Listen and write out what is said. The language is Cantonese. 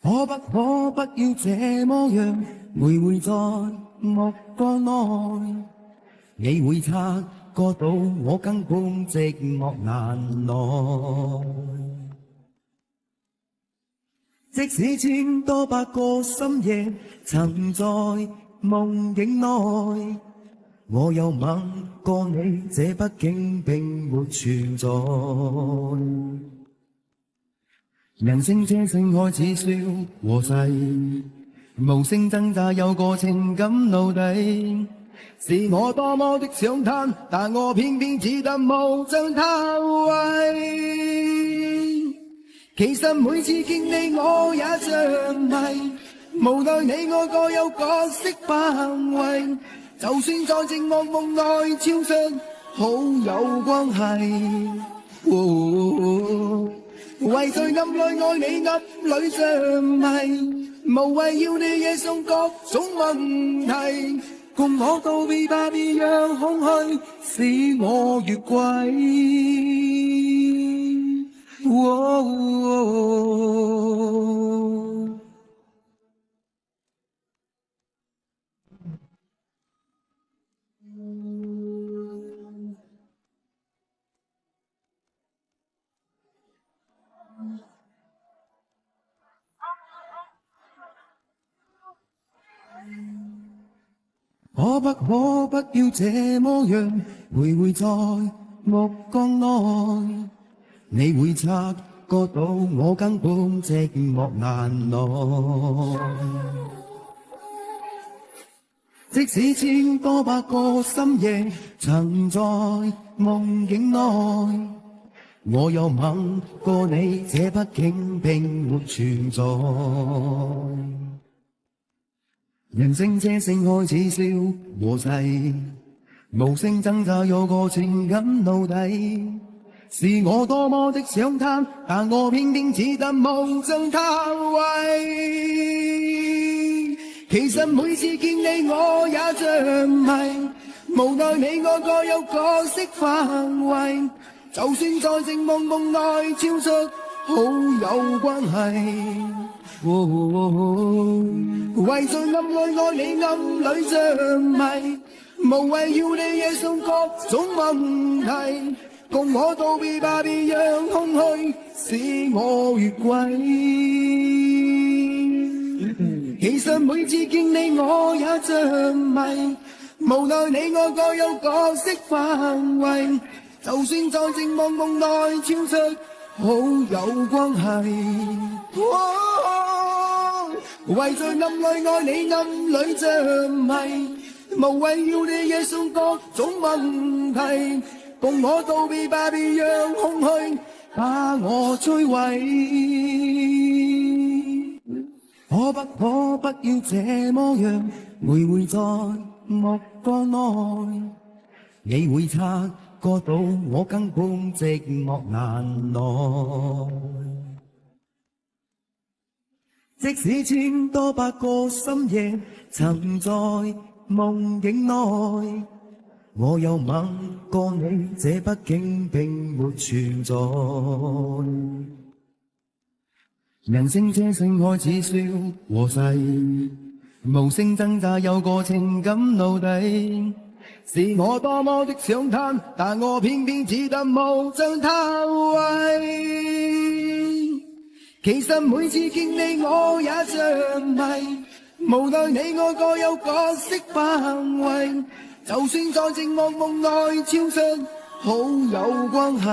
可不要這麼樣，徘徊在目光內，你會察覺到我根本寂寞難耐。即使千多百個深夜曾在夢境內，我又吻過你，這畢竟並沒存在。人聲車聲開始消和逝，無聲掙扎有個情感奴隸，是我多麼的想貪，但我偏偏只得無盡貪位。其實每次見你我也像迷，無奈你我各有各色範圍，就算在寂寞夢內超出好友關係。為在暗裏愛你暗裏着迷，無謂要你夜送各種問題，共我道別吧，別讓空虛使我越軌。可不要這麼樣，徘徊在目光內，你會察覺到我根本寂寞難耐。即使千多百個深夜曾在夢境內，我又吻過你，這畢竟並沒存在。人聲車聲開始消和逝，無聲掙扎有個情感奴隸，是我多麼的想貪，但我偏偏只得無盡貪位。其實每次見你我也像迷，無奈你我各有各色範圍，就算在寂寞夢內超出好友關係。為在暗裏愛你暗裏着迷，無謂要你夜送各種問題，共我道別吧，別讓空虛使我越軌。其實每次見你我也像迷，無奈你我各有各色範圍，就算在寂寞夢內超出好友關係。為在暗裏愛你暗裏着迷，無謂要你夜送各種問題，共我道別吧，別讓空虛把我摧毀。可不要這麼樣，徘徊在目光內，你會察覺到我根本寂寞難耐。即使千多百個深夜曾在夢境內，我又吻過你，這畢竟並沒存在。人聲車聲開始消和逝，無聲掙扎有個情感奴隸，是我多麼的想貪，但我偏偏只得無盡貪位。其實每次見你我也像迷，無奈你我各有各色範圍，就算在寂寞夢內超出好友關係。